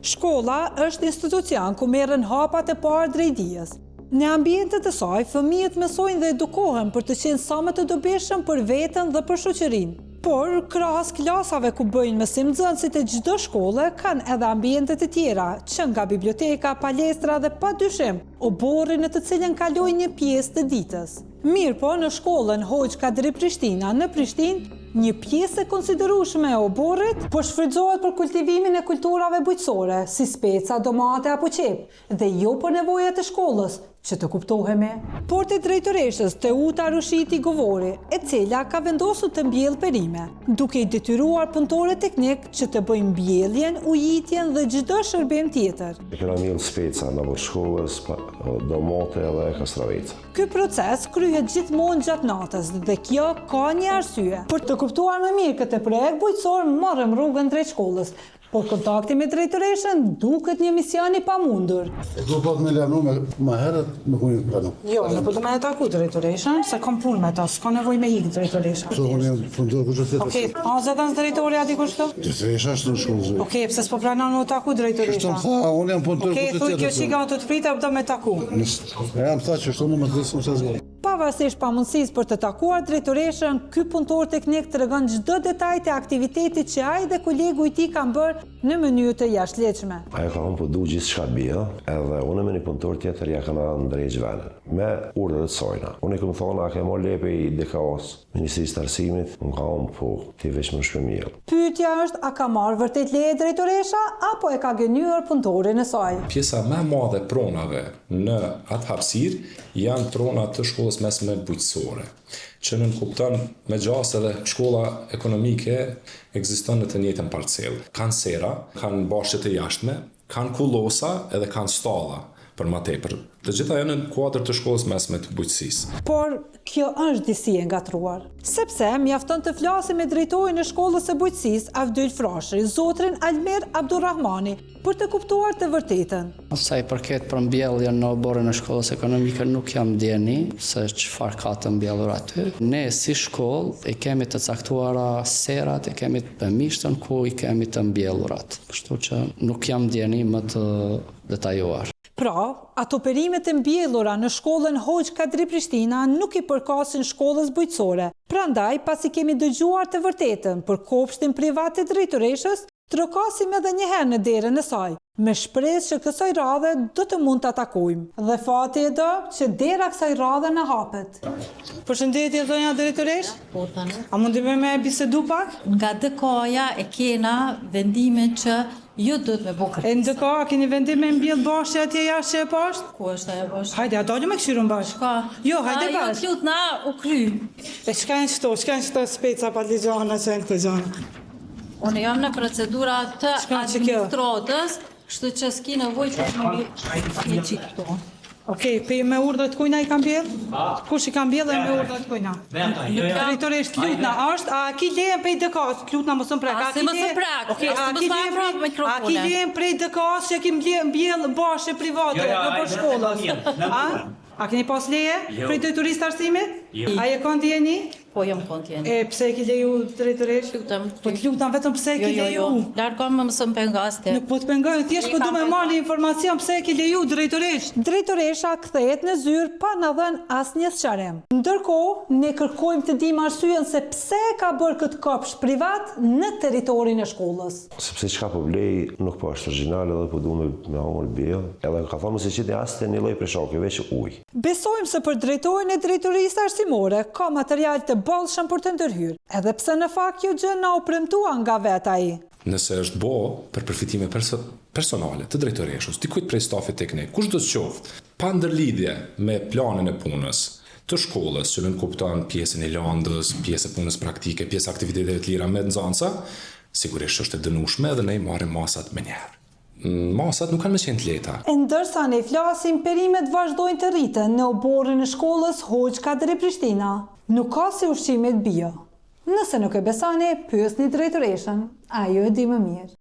Shkolla është institucion ku merren hapat e parë drejt dijes. Në ambientet e saj, fëmijët mësojnë dhe edukohen për të qenë sa më të dobishëm për veten dhe për shoqërinë. Por, krahas klasave ku bëjnë mësim nxënësit e çdo shkolle, kanë edhe ambientet e tjera, që nga biblioteka, palestra dhe padyshim, oborri në të cilën kalojnë një pjesë të ditës. Mirë po, në shkollën Hoxh Kadri Prishtina në Prishtinë, një pjesë e konsiderueshme e oborrit po shfrytëzohet për kultivimin e kulturave bujqësore, si speca, domate apo qep, dhe jo për nevojat e shkollës, që të kuptohemi. Porti drejtoreshës Teuta Rushiti Govori, e cila ka vendosur të mbjellë perime, duke i detyruar punëtorët teknik që të bëjnë mbjelljen, ujitjen dhe çdo shërbim tjetër. Kena mbjellë speca në shkollës, domate dhe kastraveca. Ky proces kryhet gjithmonë gjatë natës dhe kjo ka një arsye. Për të kuptuar më mirë këtë projekt bujqësor, marrëm rrugën drejt shkollës. Por kontakti me drejtoreshën duket një mision i pamundur. Do pat me lanu më herët me kujnë planu. Jo, në po do me taku drejtoreshën, se kam punë me ta, s'ka nevoj me ikë drejtoreshën. So, unë jam fundor ku që të Okej, a zëtan drejtori ati kështu? Drejtoresha është në shkollë. Okej, pse s'po pranon me taku drejtoresha? Kështu më tha, unë jam fundor ku Okej, që thuj, kjo të shika të prita, do me taku. Jam tha që shtu në më të disë më që zgoj. Pavarësisht pamundësisë për të takuar drejtoreshën, ky punëtor teknik tregon çdo detaj të aktivitetit që ai dhe kolegu i tij kanë bërë në mënyrë të jashtëligjshme. Ajo ka thonë po du gjithçka bie, edhe unë me një punëtor tjetër ja kanë ndrejt vënën, me urdhët e sojna. Unë i kam thonë, a ke marrë lepe i DKO-s, Ministrisë të Arsimit, unë ka thonë po, ti veç më shpëmirë. Pyetja është, a ka marrë vërtet leje drejtoresha apo e ka gënyer punëtorin e saj? Pjesa më e madhe e pronave në atë hapësirë janë pronat të shkollës mesme bujqësore, që nënkupton me gjas edhe shkolla ekonomike ekziston në të njëjtën parcelë. Kanë sera, kanë bashkë të jashtme, kanë kullosa edhe kanë stalla për më tepër. Të gjitha janë në kuadër të shkollës mesme të bujqësisë. Por kjo është disi e ngatruar, sepse mjafton të flasim me drejtorin e shkollës së bujqësisë Avdyl Frashëri, zotrin Almer Abdurrahmani, për të kuptuar të vërtetën. Sa i përket për mbjelljen në oborrin e shkollës ekonomike, nuk jam ndjeni se çfarë ka të mbjellur aty. Ne si shkollë i kemi të caktuara serat, i kemi të pëmishtën ku i kemi të mbjellurat. Kështu që nuk jam ndjeni më të detajuar. Pra, ato perimet e mbjellura në shkollën Hoxh Kadri Prishtina nuk i përkasin shkollës bujqësore. Prandaj, pasi kemi dëgjuar të vërtetën për kopshtin privat të drejtoreshës, trokasim edhe një herë në derën e saj, me shpresë që kësaj radhe do të mund të takojmë. Dhe fati e do që dera kësaj radhe në hapet. Përshëndetje, zonja drejtoresh? Po tani. A mundi me bisedu pak? Nga DK-ja e kena vendimin që ju duhet me bukër. E në DK, a keni vendim me mbjell bashkë atje jashtë që e pashtë? Ku është ajo bashkë? Hajde, a dalju me këshirën bashkë? Ka. Jo, hajde bashkë. Jo, t'lutna u kry. E çka janë këto speca pa ligjana që janë këto gjana? Unë jam në procedura të Çka që kjo? administratës, kështu që s'ki nevojë që një qitë këto. Okej, pe me urdhët kujna i kam bjell? Kush i kam bjell dhe me urdhët kujna? Drejtoresh, t'lutna, a ki lejen prej DK-s? T'lutna mësën prek. Se mësën prek, A ki lejen prej DK-s që ki mbjell bashkë private në për shkollës? A keni pas leje prej drejtorisë të arsimit? A je kanë ndjeni? Po jam kontjeni. E pse e ki leju drejtoresh? Lutem. Po t'lutam vetëm pse e ki leju? Largon më mësën pengaste. Nuk po të pengojnë, thjesht po du me marrë informacion pse e ki leju drejtoresh. Drejtoresha kthehet në zyrë pa na dhënë asnjë sqarim. Ndërkohë, ne kërkojmë të dimë arsyeën se pse ka bërë këtë kopsht privat në territorin e shkollës. Sepse çka po blej nuk po është origjinal edhe po du me hongër bjell, edhe ka thonë se qiti as të një lloj preshoke, veç ujë. Besojmë se për drejtorin e drejtorisë arsimore ka material të bollshëm për të ndërhyrë, edhe pse në fakt kjo gjë na u premtua nga vet ai. Nëse është bo për përfitime personale të drejtoreshës, dikujt prej stafit teknik, kush do të qoftë, pa ndërlidhje me planin e punës të shkollës, që nënkupton pjesën e landës, pjesë e punës praktike, pjesë aktiviteteve të lira me nxënësa, sigurisht është e dënueshme dhe ne i marrim masat me njëherë. Masat nuk kanë më qenë të lehta. E ndërsa ne flasim, perimet vazhdojnë të rriten në oborrin e shkollës Hoxh Kadri Prishtina. Nuk ka si ushqimet bio. Nëse nuk e besoni, pyesni drejtoreshën, ajo e di më mirë.